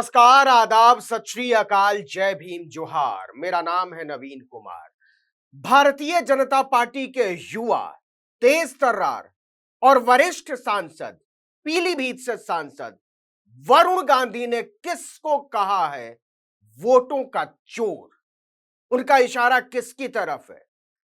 नमस्कार, आदाब, सत श्री अकाल, जय भीम, जोहार। मेरा नाम है नवीन कुमार। भारतीय जनता पार्टी के युवा, तेज तर्रार और वरिष्ठ सांसद, पीलीभीत से सांसद वरुण गांधी ने किसको कहा है वोटों का चोर? उनका इशारा किसकी तरफ है?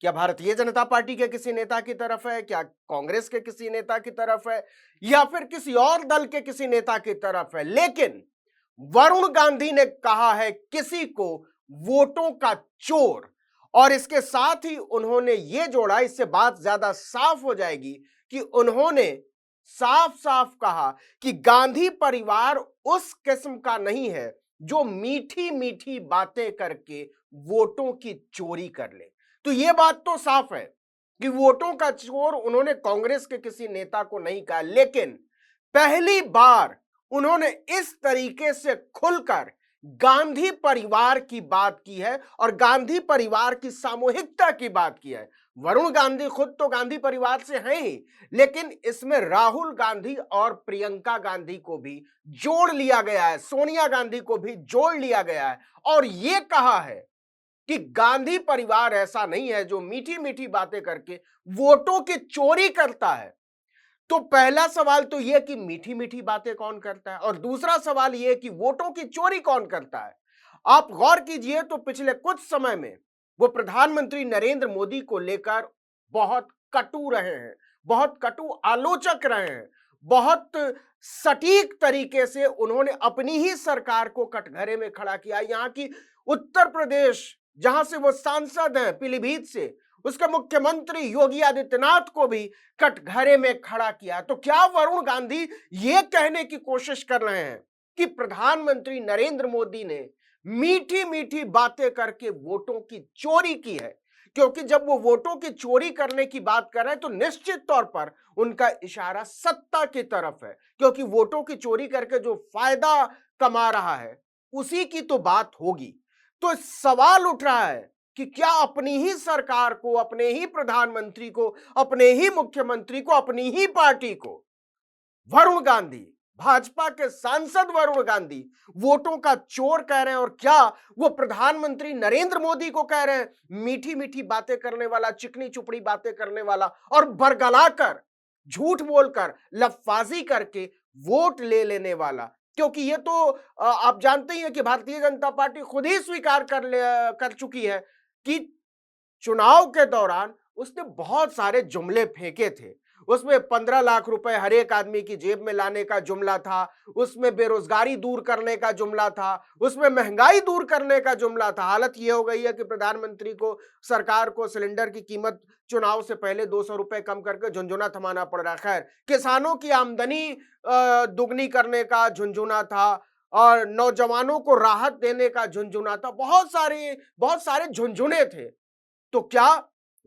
क्या भारतीय जनता पार्टी के किसी नेता की तरफ है? क्या कांग्रेस के किसी नेता की तरफ है? या फिर किसी और दल के किसी नेता की तरफ है? लेकिन वरुण गांधी ने कहा है किसी को वोटों का चोर। और इसके साथ ही उन्होंने यह जोड़ा, इससे बात ज्यादा साफ हो जाएगी कि उन्होंने साफ साफ कहा कि गांधी परिवार उस किस्म का नहीं है जो मीठी मीठी बातें करके वोटों की चोरी कर ले। तो यह बात तो साफ है कि वोटों का चोर उन्होंने कांग्रेस के किसी नेता को नहीं कहा, लेकिन पहली बार उन्होंने इस तरीके से खुलकर गांधी परिवार की बात की है और गांधी परिवार की सामूहिकता की बात की है। वरुण गांधी खुद तो गांधी परिवार से हैं ही, लेकिन इसमें राहुल गांधी और प्रियंका गांधी को भी जोड़ लिया गया है, सोनिया गांधी को भी जोड़ लिया गया है और यह कहा है कि गांधी परिवार ऐसा नहीं है जो मीठी मीठी बातें करके वोटों की चोरी करता है। तो पहला सवाल तो यह कि मीठी मीठी बातें कौन करता है और दूसरा सवाल यह कि वोटों की चोरी कौन करता है। आप गौर कीजिए तो पिछले कुछ समय में वो प्रधानमंत्री नरेंद्र मोदी को लेकर बहुत कटु रहे हैं, बहुत कटु आलोचक रहे हैं, बहुत सटीक तरीके से उन्होंने अपनी ही सरकार को कटघरे में खड़ा किया। यहां की उत्तर प्रदेश, जहां से वो सांसद हैं पीलीभीत से, उसके मुख्यमंत्री योगी आदित्यनाथ को भी कटघरे में खड़ा किया। तो क्या वरुण गांधी ये कहने की कोशिश कर रहे हैं कि प्रधानमंत्री नरेंद्र मोदी ने मीठी मीठी बातें करके वोटों की चोरी की है? क्योंकि जब वो वोटों की चोरी करने की बात कर रहे हैं तो निश्चित तौर पर उनका इशारा सत्ता की तरफ है, क्योंकि वोटों की चोरी करके जो फायदा कमा रहा है उसी की तो बात होगी। तो सवाल उठ रहा है कि क्या अपनी ही सरकार को, अपने ही प्रधानमंत्री को, अपने ही मुख्यमंत्री को, अपनी ही पार्टी को वरुण गांधी, भाजपा के सांसद वरुण गांधी वोटों का चोर कह रहे हैं? और क्या वो प्रधानमंत्री नरेंद्र मोदी को कह रहे हैं मीठी मीठी बातें करने वाला, चिकनी चुपड़ी बातें करने वाला और बरगलाकर, झूठ बोलकर, लफाजी करके वोट ले लेने वाला? क्योंकि ये तो आप जानते ही हैं कि भारतीय जनता पार्टी खुद ही स्वीकार कर चुकी है कि चुनाव के दौरान उसने बहुत सारे जुमले फेंके थे। उसमें 15 लाख रुपए हर एक आदमी की जेब में लाने का जुमला था, उसमें बेरोजगारी दूर करने का जुमला था, उसमें महंगाई दूर करने का जुमला था। हालत यह हो गई है कि प्रधानमंत्री को, सरकार को सिलेंडर की कीमत चुनाव से पहले 200 रुपए कम करके झुंझुना थमाना पड़ रहा है। खैर, किसानों की आमदनी दुगनी करने का झुंझुना था और नौजवानों को राहत देने का झुंझुना था। बहुत सारे झुंझुने थे। तो क्या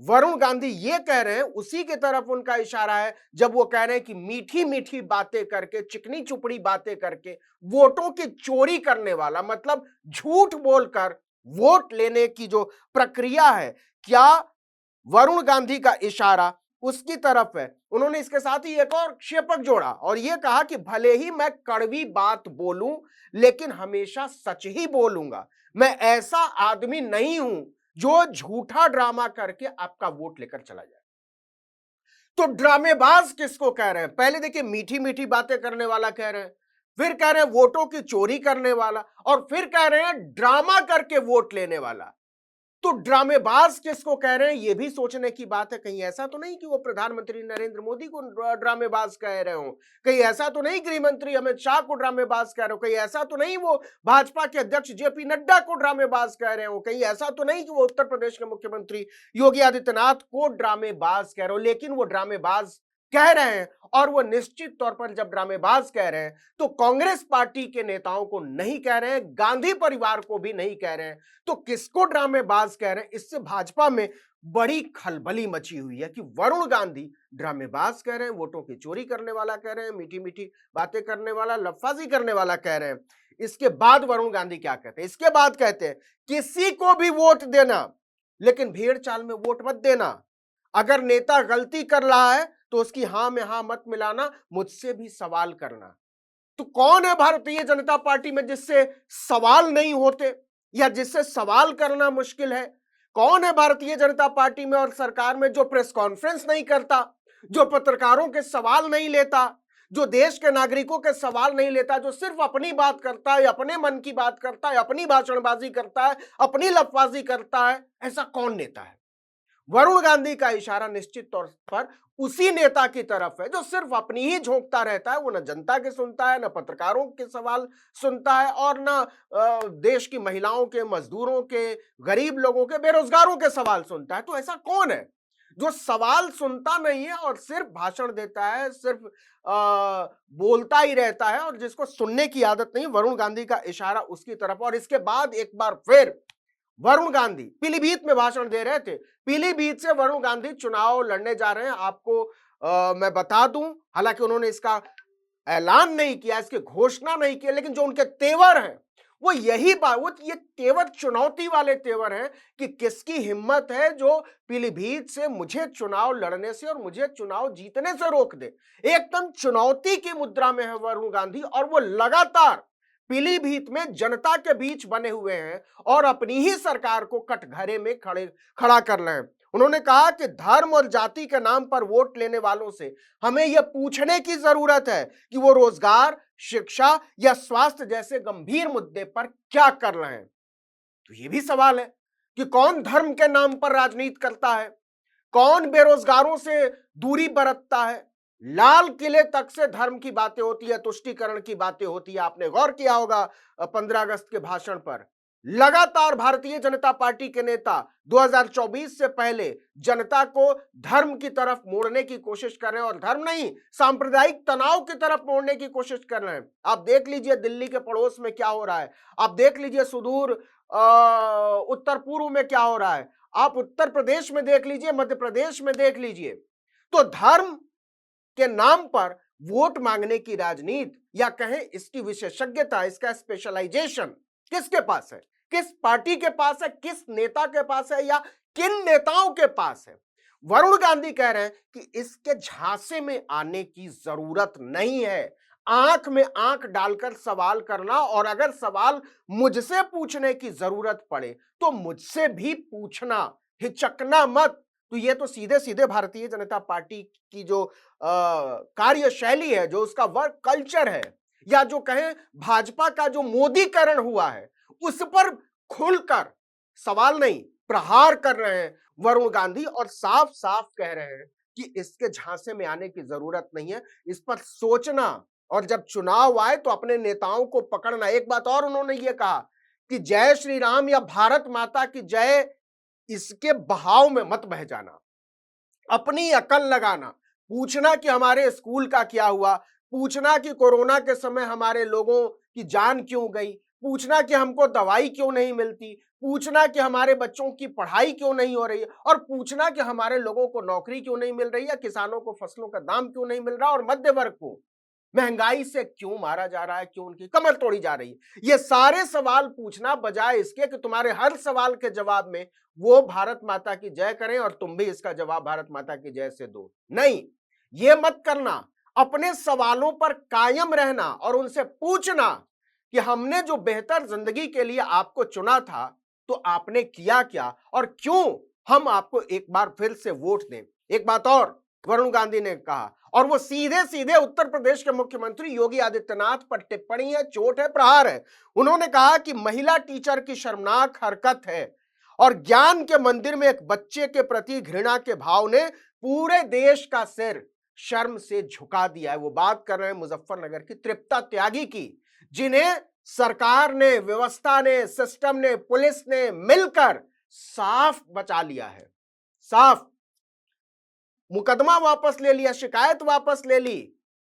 वरुण गांधी ये कह रहे हैं, उसी की तरफ उनका इशारा है जब वो कह रहे हैं कि मीठी मीठी बातें करके, चिकनी चुपड़ी बातें करके वोटों की चोरी करने वाला, मतलब झूठ बोलकर वोट लेने की जो प्रक्रिया है, क्या वरुण गांधी का इशारा उसकी तरफ है? उन्होंने इसके साथ ही एक और क्षेपक जोड़ा और यह कहा कि भले ही मैं कड़वी बात बोलूं लेकिन हमेशा सच ही बोलूंगा। मैं ऐसा आदमी नहीं हूं जो झूठा ड्रामा करके आपका वोट लेकर चला जाए। तो ड्रामेबाज किसको कह रहे हैं? पहले देखिए, मीठी मीठी बातें करने वाला कह रहे हैं, फिर कह रहे हैं वोटों की चोरी करने वाला, और फिर कह रहे हैं ड्रामा करके वोट लेने वाला। तो ड्रामेबाज किसको कह रहे हैं, यह भी सोचने की बात है। कहीं ऐसा तो नहीं कि वो प्रधानमंत्री नरेंद्र मोदी को ड्रामेबाज कह रहे हो, कहीं ऐसा तो नहीं गृह मंत्री अमित शाह को ड्रामेबाज कह रहे हो, कहीं ऐसा तो नहीं वो भाजपा के अध्यक्ष जेपी नड्डा को ड्रामेबाज कह रहे हो, कहीं ऐसा तो नहीं कि वो उत्तर प्रदेश के मुख्यमंत्री योगी आदित्यनाथ को ड्रामेबाज कह रहे हो। लेकिन वो ड्रामेबाज कह रहे हैं, और वो निश्चित तौर पर जब ड्रामेबाज कह रहे हैं तो कांग्रेस पार्टी के नेताओं को नहीं कह रहे हैं, गांधी परिवार को भी नहीं कह रहे हैं। तो किसको ड्रामेबाज कह रहे हैं? इससे भाजपा में बड़ी खलबली मची हुई है कि वरुण गांधी ड्रामेबाज कह रहे हैं, वोटों की चोरी करने वाला कह रहे हैं, मीठी मीठी बातें करने वाला, लफाजी करने वाला कह रहे हैं। इसके बाद वरुण गांधी क्या कहते हैं? इसके बाद कहते हैं किसी को भी वोट देना, लेकिन भेड़ चाल में वोट मत देना। अगर नेता गलती कर रहा है तो उसकी हां में हां मत मिलाना, मुझसे भी सवाल करना। तो कौन है भारतीय जनता पार्टी में जिससे सवाल नहीं होते या जिससे सवाल करना मुश्किल है? कौन है भारतीय जनता पार्टी में और सरकार में जो प्रेस कॉन्फ्रेंस नहीं करता, जो पत्रकारों के सवाल नहीं लेता, जो देश के नागरिकों के सवाल नहीं लेता, जो सिर्फ अपनी बात करता है, अपने मन की बात करता है, अपनी भाषणबाजी करता है, अपनी लफाजी करता है? ऐसा कौन नेता है? वरुण गांधी का इशारा निश्चित तौर पर उसी नेता की तरफ है जो सिर्फ अपनी ही झोंकता रहता है। वो न जनता के सुनता है, न पत्रकारों के सवाल सुनता है और न देश की महिलाओं के, मजदूरों के, गरीब लोगों के, बेरोजगारों के सवाल सुनता है। तो ऐसा कौन है जो सवाल सुनता नहीं है और सिर्फ भाषण देता है, सिर्फ बोलता ही रहता है और जिसको सुनने की आदत नहीं? वरुण गांधी का इशारा उसकी तरफ। और इसके बाद एक बार फिर वरुण गांधी पीलीभीत में भाषण दे रहे थे। पीलीभीत से वरुण गांधी चुनाव लड़ने जा रहे हैं। आपको मैं बता दूं, हालांकि उन्होंने इसका ऐलान नहीं किया, इसकी घोषणा नहीं की, लेकिन जो उनके तेवर हैं वो यही बात, वो ये तेवर चुनौती वाले तेवर हैं कि किसकी हिम्मत है जो पीलीभीत से मुझे चुनाव लड़ने से और मुझे चुनाव जीतने से रोक दे। एकदम चुनौती की मुद्रा में है वरुण गांधी और वो लगातार पीलीभीत में जनता के बीच बने हुए हैं और अपनी ही सरकार को कटघरे में खड़ा कर रहे हैं। उन्होंने कहा कि धर्म और जाति के नाम पर वोट लेने वालों से हमें यह पूछने की जरूरत है कि वो रोजगार, शिक्षा या स्वास्थ्य जैसे गंभीर मुद्दे पर क्या कर रहे हैं। तो ये भी सवाल है कि कौन धर्म के नाम पर राजनीति करता है, कौन बेरोजगारों से दूरी बरतता है। लाल किले तक से धर्म की बातें होती है, तुष्टीकरण की बातें होती है। आपने गौर किया होगा 15 अगस्त के भाषण पर लगातार भारतीय जनता पार्टी के नेता 2024 से पहले जनता को धर्म की तरफ मोड़ने की कोशिश कर रहे हैं और धर्म नहीं, सांप्रदायिक तनाव की तरफ मोड़ने की कोशिश कर रहे हैं। आप देख लीजिए दिल्ली के पड़ोस में क्या हो रहा है, आप देख लीजिए सुदूर उत्तर पूर्व में क्या हो रहा है, आप उत्तर प्रदेश में देख लीजिए, मध्य प्रदेश में देख लीजिए। तो धर्म के नाम पर वोट मांगने की राजनीति या कहें इसकी विशेषज्ञता, इसका स्पेशलाइजेशन किसके पास है, किस पार्टी के पास है, किस नेता के पास है या किन नेताओं के पास है? वरुण गांधी कह रहे हैं कि इसके झांसे में आने की जरूरत नहीं है। आंख में आंख डालकर सवाल करना और अगर सवाल मुझसे पूछने की जरूरत पड़े तो मुझसे भी पूछना, हिचकना मत। तो ये तो सीधे सीधे भारतीय जनता पार्टी की जो कार्यशैली है, जो उसका वर्क कल्चर है या जो कहें भाजपा का जो मोदीकरण हुआ है, उस पर खुलकर सवाल नहीं प्रहार कर रहे हैं वरुण गांधी और साफ साफ कह रहे हैं कि इसके झांसे में आने की जरूरत नहीं है, इस पर सोचना और जब चुनाव आए तो अपने नेताओं को पकड़ना। एक बात और उन्होंने ये कहा कि जय श्री राम या भारत माता की जय, इसके बहाव में मत बह जाना, अपनी अकल लगाना, पूछना कि हमारे स्कूल का क्या हुआ, पूछना कि कोरोना के समय हमारे लोगों की जान क्यों गई, पूछना कि हमको दवाई क्यों नहीं मिलती, पूछना कि हमारे बच्चों की पढ़ाई क्यों नहीं हो रही है और पूछना कि हमारे लोगों को नौकरी क्यों नहीं मिल रही है, किसानों को फसलों का दाम क्यों नहीं मिल रहा और मध्य वर्ग को महंगाई से क्यों मारा जा रहा है, क्यों उनकी कमर तोड़ी जा रही है। ये सारे सवाल पूछना बजाय इसके कि तुम्हारे हर सवाल के जवाब में वो भारत माता की जय करें और तुम भी इसका जवाब भारत माता की जय से दो। नहीं, ये मत करना। अपने सवालों पर कायम रहना और उनसे पूछना कि हमने जो बेहतर जिंदगी के लिए आपको चुना था तो आपने किया क्या और क्यों हम आपको एक बार फिर से वोट दें। एक बात और वरुण गांधी ने कहा और वो सीधे सीधे उत्तर प्रदेश के मुख्यमंत्री योगी आदित्यनाथ पर टिप्पणी है, चोट है, प्रहार है। उन्होंने कहा कि महिला टीचर की शर्मनाक हरकत है और ज्ञान के मंदिर में एक बच्चे के प्रति घृणा के भाव ने पूरे देश का सिर शर्म से झुका दिया है। वो बात कर रहे हैं मुजफ्फरनगर की तृप्ता त्यागी की, जिन्हें सरकार ने, व्यवस्था ने, सिस्टम ने, पुलिस ने मिलकर साफ बचा लिया है। साफ मुकदमा वापस ले लिया, शिकायत वापस ले ली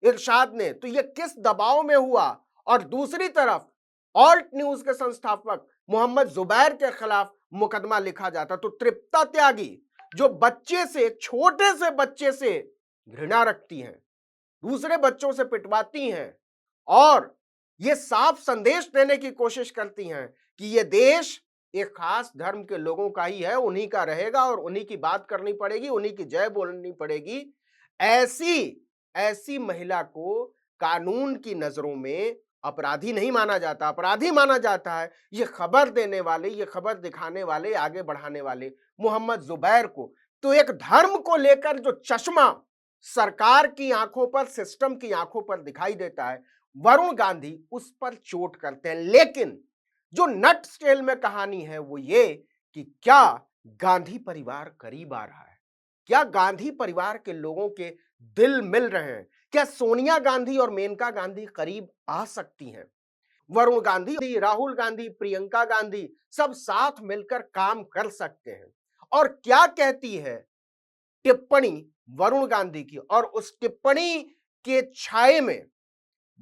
इरशाद ने। तो ये किस दबाव में हुआ? और दूसरी तरफ ऑल्ट न्यूज के संस्थापक मोहम्मद जुबैर के खिलाफ मुकदमा लिखा जाता। तो तृप्ता त्यागी जो बच्चे से, छोटे से बच्चे से घृणा रखती हैं, दूसरे बच्चों से पिटवाती हैं और ये साफ संदेश देने की कोशिश करती हैं कि ये देश एक खास धर्म के लोगों का ही है, उन्हीं का रहेगा और उन्हीं की बात करनी पड़ेगी, उन्हीं की जय बोलनी पड़ेगी। ऐसी ऐसी महिला को कानून की नजरों में अपराधी नहीं माना जाता। अपराधी माना जाता है ये खबर देने वाले, ये खबर दिखाने वाले, आगे बढ़ाने वाले मोहम्मद जुबैर को। तो एक धर्म को लेकर जो चश्मा सरकार की आंखों पर, सिस्टम की आंखों पर दिखाई देता है, वरुण गांधी उस पर चोट करते हैं। लेकिन जो नट स्टेल में कहानी है वो ये कि क्या गांधी परिवार करीब आ रहा है? क्या गांधी परिवार के लोगों के दिल मिल रहे हैं? क्या सोनिया गांधी और मेनका गांधी करीब आ सकती हैं? वरुण गांधी, राहुल गांधी, प्रियंका गांधी सब साथ मिलकर काम कर सकते हैं। और क्या कहती है टिप्पणी वरुण गांधी की, और उस टिप्पणी के छाये में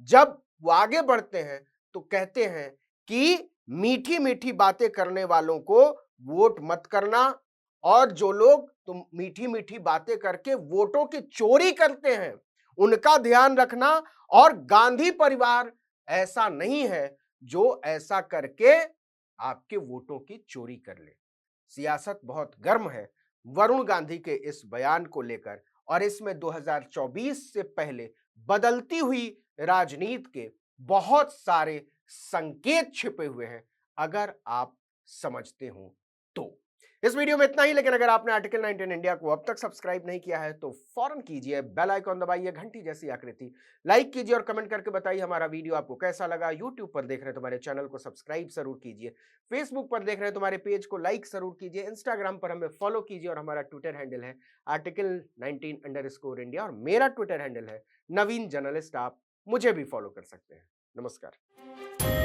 जब वो आगे बढ़ते हैं तो कहते हैं कि मीठी मीठी बातें करने वालों को वोट मत करना, और जो लोग तुम मीठी मीठी बातें करके वोटों की चोरी करते हैं उनका ध्यान रखना। और गांधी परिवार ऐसा नहीं है जो ऐसा करके आपके वोटों की चोरी कर ले। सियासत बहुत गर्म है वरुण गांधी के इस बयान को लेकर, और इसमें 2024 से पहले बदलती हुई राजनीति के बहुत सारे संकेत छिपे हुए हैं, अगर आप समझते हो तो। इस वीडियो में इतना ही, लेकिन अगर आपने आर्टिकल 19 इंडिया को अब तक सब्सक्राइब नहीं किया है तो फौरन कीजिए, बेल आइकॉन दबाइए, घंटी जैसी आकृति, लाइक कीजिए और कमेंट करके बताइए हमारा वीडियो आपको कैसा लगा। यूट्यूब पर देख रहे हैं तो हमारे चैनल को सब्सक्राइब जरूर कीजिए, फेसबुक पर देख रहे हैं तो हमारे पेज को लाइक जरूर कीजिए, इंस्टाग्राम पर हमें फॉलो कीजिए, और हमारा ट्विटर हैंडल है article19_India, और मेरा ट्विटर हैंडल है नवीन जर्नलिस्ट। आप मुझे भी फॉलो कर सकते हैं। नमस्कार।